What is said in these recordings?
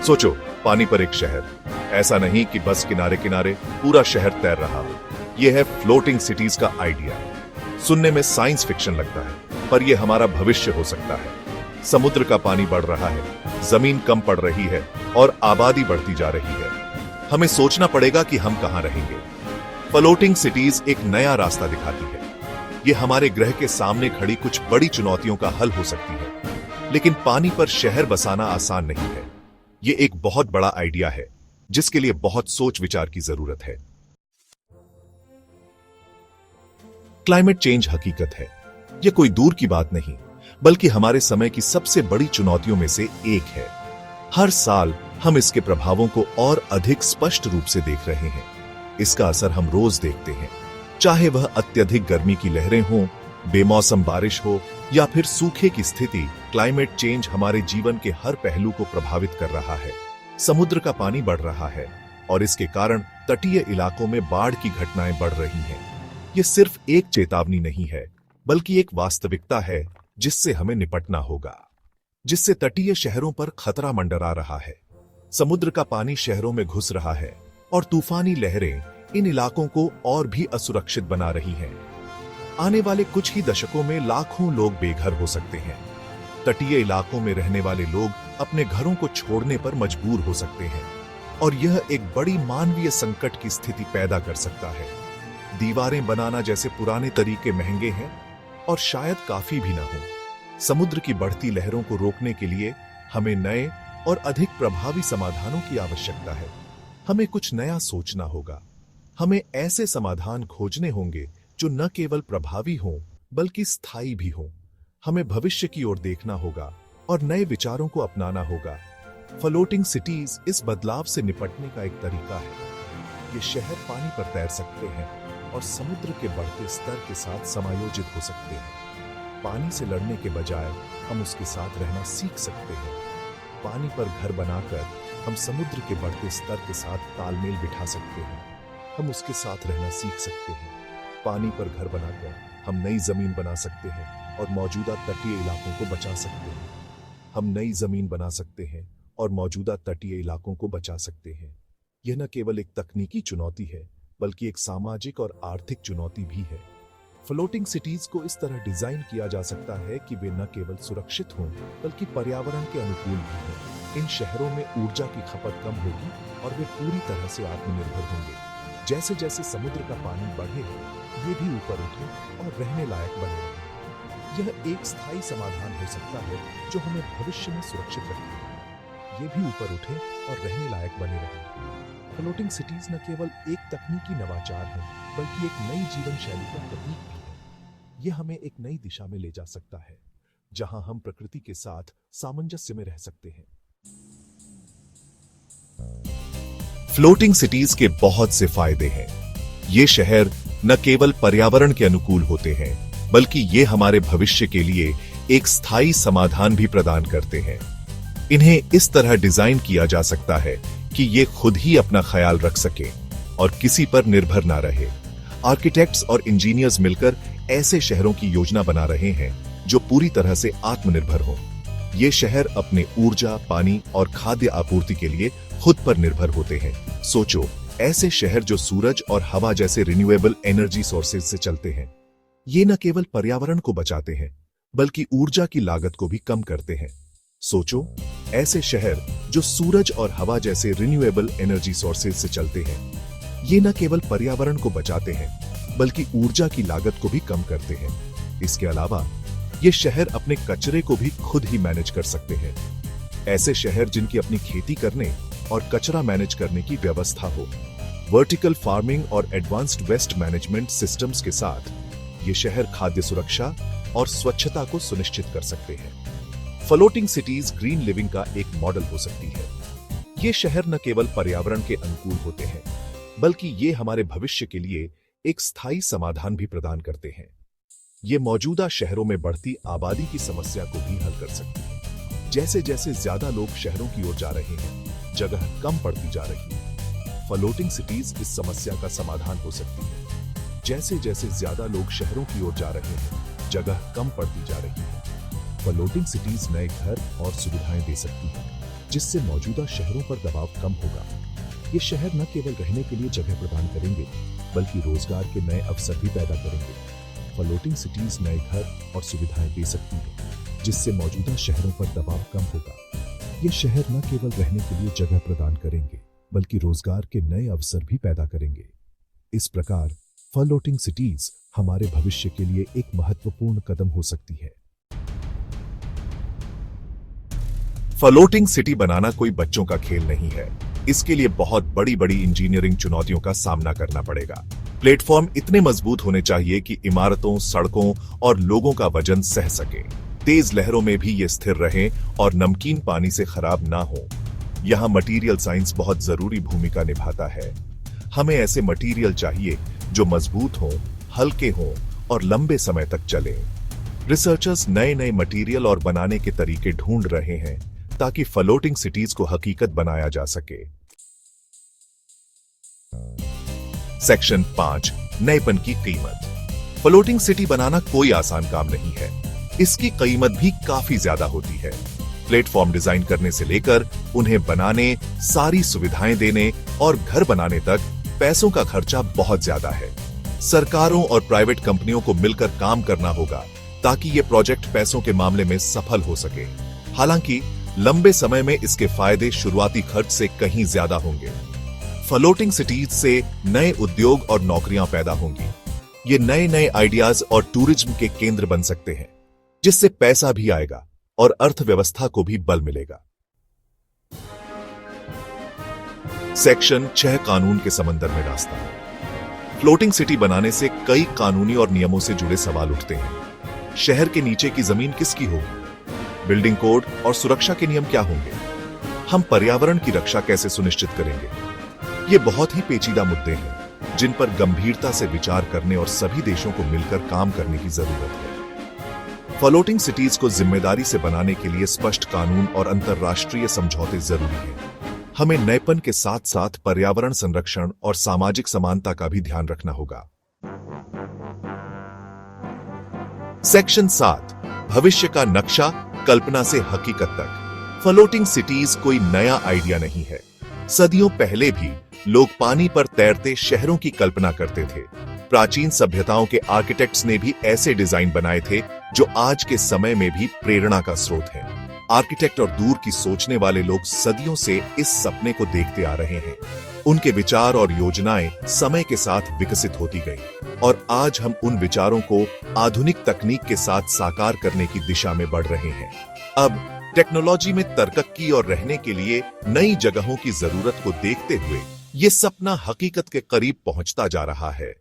सोचो, पानी पर एक शहर। ऐसा नहीं कि बस किनारे किनारे पूरा शहर तैर रहा हो। यह है फ्लोटिंग सिटीज का आइडिया। सुनने में साइंस फिक्शन लगता है, पर यह हमारा भविष्य हो सकता है। समुद्र का पानी बढ़ रहा है, जमीन कम पड़ रही है और आबादी बढ़ती जा रही है। हमें सोचना पड़ेगा कि हम कहां रहेंगे। फ्लोटिंग सिटीज एक नया रास्ता दिखाती है। यह हमारे ग्रह के सामने खड़ी कुछ बड़ी चुनौतियों का हल हो सकती है। लेकिन पानी पर शहर बसाना आसान नहीं है। यह एक बहुत बड़ा आइडिया है, जिसके लिए बहुत सोच विचार की जरूरत है। क्लाइमेट चेंज हकीकत है। यह कोई दूर की बात नहीं, बल्कि हमारे समय की सबसे बड़ी चुनौतियों में से एक है। हर साल हम इसके प्रभावों को और अधिक स्पष्ट रूप से देख रहे हैं। इसका असर हम रोज देखते हैं, चाहे वह अत्यधिक गर्मी की लहरें हों, बेमौसम बारिश हो या फिर सूखे की स्थिति। क्लाइमेट चेंज हमारे जीवन के हर पहलू को प्रभावित कर रहा है। समुद्र का पानी बढ़ रहा है और इसके कारण तटीय इलाकों में बाढ़ की घटनाएं बढ़ रही हैं। यह सिर्फ एक चेतावनी नहीं है, बल्कि एक वास्तविकता है जिससे हमें निपटना होगा, जिससे तटीय शहरों पर खतरा मंडरा रहा है। समुद्र का पानी शहरों में घुस रहा है और तूफानी लहरें इन इलाकों को और भी असुरक्षित बना रही हैं। आने वाले कुछ ही दशकों में लाखों लोग बेघर हो सकते हैं। तटीय इलाकों में रहने वाले लोग अपने घरों को छोड़ने पर मजबूर हो सकते हैं और यह एक बड़ी मानवीय संकट की स्थिति पैदा कर सकता है। दीवारें बनाना जैसे पुराने तरीके महंगे हैं और शायद काफी भी ना हो। समुद्र की बढ़ती लहरों को रोकने के लिए हमें नए और अधिक प्रभावी समाधानों की आवश्यकता है। हमें कुछ नया सोचना होगा। हमें ऐसे समाधान खोजने होंगे जो न केवल प्रभावी हों, बल्कि स्थायी भी हों। हमें भविष्य की ओर देखना होगा और नए विचारों को अपनाना होगा। फ्लोटिंग सिटीज इस बदलाव से निपटने का एक तरीका है। ये शहर पानी पर तैर सकते हैं और समुद्र के बढ़ते स्तर के साथ समायोजित हो सकते हैं। पानी से लड़ने के बजाय हम उसके साथ रहना सीख सकते हैं। पानी पर घर बनाकर हम समुद्र के बढ़ते स्तर के साथ तालमेल बिठा सकते हैं। हम उसके साथ रहना सीख सकते हैं। पानी पर घर बनाकर हम नई जमीन बना सकते हैं और मौजूदा तटीय इलाकों को बचा सकते हैं। हम नई जमीन बना सकते हैं और मौजूदा तटीय इलाकों को बचा सकते हैं। यह न केवल एक तकनीकी चुनौती है, बल्कि एक सामाजिक और आर्थिक चुनौती भी है। फ्लोटिंग सिटीज को इस तरह डिजाइन किया जा सकता है कि वे न केवल सुरक्षित हों, बल्कि पर्यावरण के अनुकूल भी हों। इन शहरों में ऊर्जा की खपत कम होगी और वे पूरी तरह से आत्मनिर्भर होंगे। जैसे जैसे समुद्र का पानी बढ़ेगा, ये भी ऊपर उठे और रहने लायक बने रहें। यह एक स्थायी समाधान हो सकता है जो हमें भविष्य में सुरक्षित रखेगा। ये भी ऊपर उठे और रहने लायक बने रहें। फ्लोटिंग सिटीज न केवल एक तकनीकी नवाचार है, बल्कि एक नई जीवन शैली का प्रतीक भी है। यह हमें एक नई दिशा में ले जा सकता है, जहां हम प्रकृति के साथ सामंजस्य में रह सकते हैं। फ्लोटिंग सिटीज के बहुत से फायदे हैं। ये शहर न केवल पर्यावरण के अनुकूल होते हैं, बल्कि ये हमारे भविष्य के लिए एक स्थायी समाधान भी प्रदान करते हैं। इन्हें इस तरह डिजाइन किया जा सकता है कि ये खुद ही अपना ख्याल रख सके और किसी पर निर्भर ना रहे। आर्किटेक्ट्स और इंजीनियर्स मिलकर ऐसे शहरों की योजना बना रहे हैं जो पूरी तरह से आत्मनिर्भर हों। ये शहर अपने ऊर्जा, पानी और खाद्य आपूर्ति के लिए खुद पर निर्भर होते हैं। सोचो, ऐसे शहर जो सूरज और हवा जैसे रिन्यूएबल एनर्जी सोर्सेज से चलते हैं। ये न केवल पर्यावरण को बचाते हैं, बल्कि ऊर्जा की लागत को भी कम करते हैं। सोचो, ऐसे शहर जो सूरज और हवा जैसे रिन्यूएबल एनर्जी सोर्सेज से चलते हैं। ये न केवल पर्यावरण को बचाते हैं, बल्कि ऊर्जा की लागत को भी कम करते हैं। इसके अलावा ये शहर अपने कचरे को भी खुद ही मैनेज कर सकते हैं। ऐसे शहर जिनकी अपनी खेती करने और कचरा मैनेज करने की व्यवस्था हो। वर्टिकल फार्मिंग और एडवांस्ड वेस्ट मैनेजमेंट सिस्टम्स के साथ ये शहर खाद्य सुरक्षा और स्वच्छता को सुनिश्चित कर सकते हैं। फ्लोटिंग सिटीज ग्रीन लिविंग का एक मॉडल हो सकती है। ये शहर न केवल पर्यावरण के अनुकूल होते हैं, बल्कि ये हमारे भविष्य के लिए एक स्थायी समाधान भी प्रदान करते हैं। ये मौजूदा शहरों में बढ़ती आबादी की समस्या को भी हल कर सकते हैं। जैसे जैसे ज्यादा लोग शहरों की ओर जा रहे हैं, जगह कम पड़ती जा रही है। फ्लोटिंग सिटीज इस समस्या का समाधान हो सकती है। जैसे जैसे ज्यादा लोग शहरों की ओर जा रहे हैं, जगह कम पड़ती जा रही है। फ्लोटिंग सिटीज नए घर और सुविधाएं दे सकती हैं। जिससे मौजूदा शहरों पर दबाव कम होगा। ये शहर न केवल रहने के लिए जगह प्रदान करेंगे, बल्कि रोजगार के नए अवसर भी पैदा करेंगे। फ्लोटिंग सिटीज नए घर और सुविधाएं दे सकती हैं, जिससे मौजूदा शहरों पर दबाव कम होगा। ये शहर न केवल रहने के लिए जगह प्रदान करेंगे, बल्कि रोजगार के नए अवसर भी पैदा करेंगे। इस प्रकार फ्लोटिंग सिटीज हमारे भविष्य के लिए एक महत्वपूर्ण कदम हो सकती है। फ्लोटिंग सिटी बनाना कोई बच्चों का खेल नहीं है। इसके लिए बहुत बड़ी बड़ी इंजीनियरिंग चुनौतियों का सामना करना पड़ेगा। प्लेटफॉर्म इतने मजबूत होने चाहिए कि इमारतों, सड़कों और लोगों का वजन सह सके। तेज लहरों में भी ये स्थिर रहे और नमकीन पानी से खराब ना हो। यहाँ मटीरियल साइंस बहुत जरूरी भूमिका निभाता है। हमें ऐसे मटीरियल चाहिए जो मजबूत हों, हल्के हों और लंबे समय तक चलें। रिसर्चर्स नए नए मटीरियल और बनाने के तरीके ढूंढ रहे हैं ताकि फ्लोटिंग सिटीज को हकीकत बनाया जा सके। सेक्शन 5, नएपन की कीमत। फ्लोटिंग सिटी बनाना कोई आसान काम नहीं है। इसकी कीमत भी काफी ज्यादा होती है। प्लेटफॉर्म डिजाइन करने से लेकर उन्हें बनाने, सारी सुविधाएं देने और घर बनाने तक पैसों का खर्चा बहुत ज्यादा है। सरकारों और प्राइवेट कंपनियों को मिलकर काम करना होगा ताकि ये प्रोजेक्ट पैसों के मामले में सफल हो सके। हालांकि लंबे समय में इसके फायदे शुरुआती खर्च से कहीं ज्यादा होंगे। फ्लोटिंग सिटीज से नए उद्योग और नौकरियां पैदा होंगी। ये नए नए आइडियाज और टूरिज्म के केंद्र बन सकते हैं, जिससे पैसा भी आएगा और अर्थव्यवस्था को भी बल मिलेगा। सेक्शन 6, कानून के समंदर में रास्ता। फ्लोटिंग सिटी बनाने से कई कानूनी और नियमों से जुड़े सवाल उठते हैं। शहर के नीचे की जमीन किसकी होगी? बिल्डिंग कोड और सुरक्षा के नियम क्या होंगे? हम पर्यावरण की रक्षा कैसे सुनिश्चित करेंगे? ये बहुत ही पेचीदा मुद्दे हैं जिन पर गंभीरता से विचार करने और सभी देशों को मिलकर काम करने की जरूरत है। फ्लोटिंग सिटीज को जिम्मेदारी से बनाने के लिए स्पष्ट कानून और अंतर्राष्ट्रीय समझौते जरूरी हैं। हमें नएपन के साथ साथ पर्यावरण संरक्षण और सामाजिक समानता का भी ध्यान रखना होगा। सेक्शन 7, भविष्य का नक्शा, कल्पना से हकीकत तक। फ्लोटिंग सिटीज कोई नया आइडिया नहीं है। सदियों पहले भी लोग पानी पर तैरते शहरों की कल्पना करते थे। प्राचीन सभ्यताओं के आर्किटेक्ट्स ने भी ऐसे डिजाइन बनाए थे जो आज के समय में भी प्रेरणा का स्रोत है। आर्किटेक्ट और दूर की सोचने वाले लोग सदियों से इस सपने को देखते आ रहे हैं। उनके विचार और योजनाएं समय के साथ विकसित होती गई और आज हम उन विचारों को आधुनिक तकनीक के साथ साकार करने की दिशा में बढ़ रहे हैं। अब टेक्नोलॉजी में तरक्की और रहने के लिए नई जगहों की जरूरत को देखते हुए ये सपना हकीकत के करीब पहुंचता जा रहा है।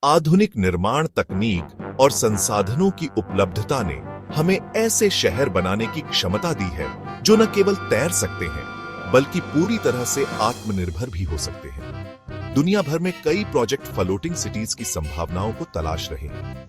आधुनिक निर्माण तकनीक और संसाधनों की उपलब्धता ने हमें ऐसे शहर बनाने की क्षमता दी है जो न केवल तैर सकते हैं बल्कि पूरी तरह से आत्मनिर्भर भी हो सकते हैं। दुनिया भर में कई प्रोजेक्ट फ्लोटिंग सिटीज की संभावनाओं को तलाश रहे हैं।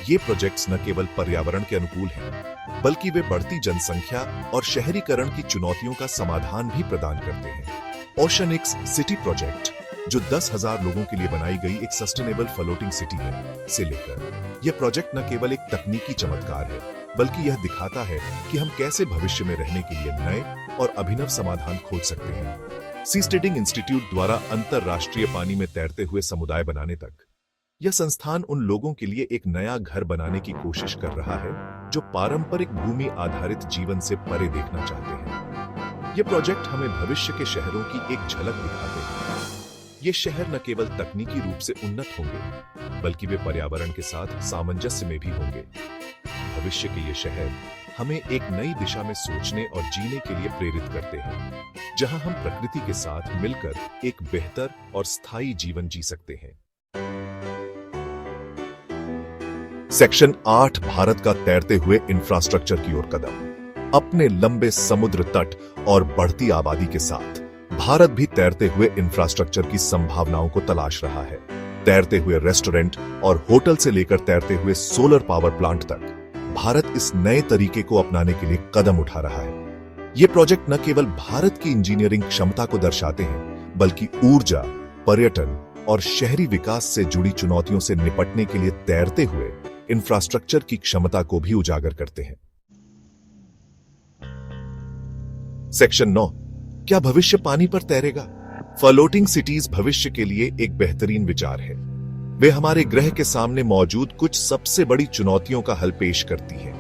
ये प्रोजेक्ट्स न केवल पर्यावरण के अनुकूल हैं, बल्कि वे बढ़ती जनसंख्या और शहरीकरण की चुनौतियों का समाधान भी प्रदान करते हैं। ओशनिक्स सिटी प्रोजेक्ट, जो 10,000 लोगों के लिए बनाई गई एक सस्टेनेबल फ्लोटिंग सिटी है, से लेकर यह प्रोजेक्ट न केवल एक तकनीकी चमत्कार है, बल्कि यह दिखाता है कि हम कैसे भविष्य में रहने के लिए नए और अभिनव समाधान खोज सकते हैं। सीस्टेडिंग इंस्टीट्यूट द्वारा अंतरराष्ट्रीय पानी में तैरते हुए समुदाय बनाने तक, यह संस्थान उन लोगों के लिए एक नया घर बनाने की कोशिश कर रहा है जो पारंपरिक भूमि आधारित जीवन से परे देखना चाहते हैं। यह प्रोजेक्ट हमें भविष्य के शहरों की एक झलक दिखाते हैं। ये शहर न केवल तकनीकी रूप से उन्नत होंगे, बल्कि वे पर्यावरण के साथ सामंजस्य में भी होंगे। भविष्य के ये शहर हमें एक नई दिशा में सोचने और जीने के लिए प्रेरित करते हैं, जहां हम प्रकृति के साथ मिलकर एक बेहतर और स्थायी जीवन जी सकते हैं। सेक्शन 8, भारत का तैरते हुए इंफ्रास्ट्रक्चर की ओर कदम। अपने लंबे समुद्र तट और बढ़ती आबादी के साथ भारत भी तैरते हुए इंफ्रास्ट्रक्चर की संभावनाओं को तलाश रहा है। तैरते हुए रेस्टोरेंट और होटल से लेकर तैरते हुए सोलर पावर प्लांट तक, भारत इस नए तरीके को अपनाने के लिए कदम उठा रहा है। ये प्रोजेक्ट न केवल भारत की इंजीनियरिंग क्षमता को दर्शाते हैं, बल्कि ऊर्जा, पर्यटन और शहरी विकास से जुड़ी चुनौतियों से निपटने के लिए तैरते हुए इंफ्रास्ट्रक्चर की क्षमता को भी उजागर करते हैं। सेक्शन 9, क्या भविष्य पानी पर तैरेगा? फ्लोटिंग सिटीज भविष्य के लिए एक बेहतरीन विचार है। वे हमारे ग्रह के सामने मौजूद कुछ सबसे बड़ी चुनौतियों का हल पेश करती हैं।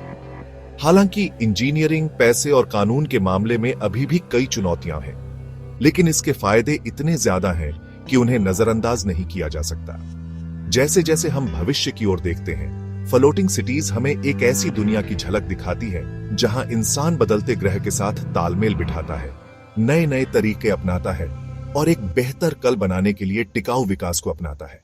हालांकि इंजीनियरिंग, पैसे और कानून के मामले में अभी भी कई चुनौतियां हैं, लेकिन इसके फायदे इतने ज्यादा हैं कि उन्हें नजरअंदाज नहीं किया जा सकता। जैसे जैसे हम भविष्य की ओर देखते हैं, फ्लोटिंग सिटीज हमें एक ऐसी दुनिया की झलक दिखाती है जहां इंसान बदलते ग्रह के साथ तालमेल बिठाता है, नए नए तरीके अपनाता है और एक बेहतर कल बनाने के लिए टिकाऊ विकास को अपनाता है।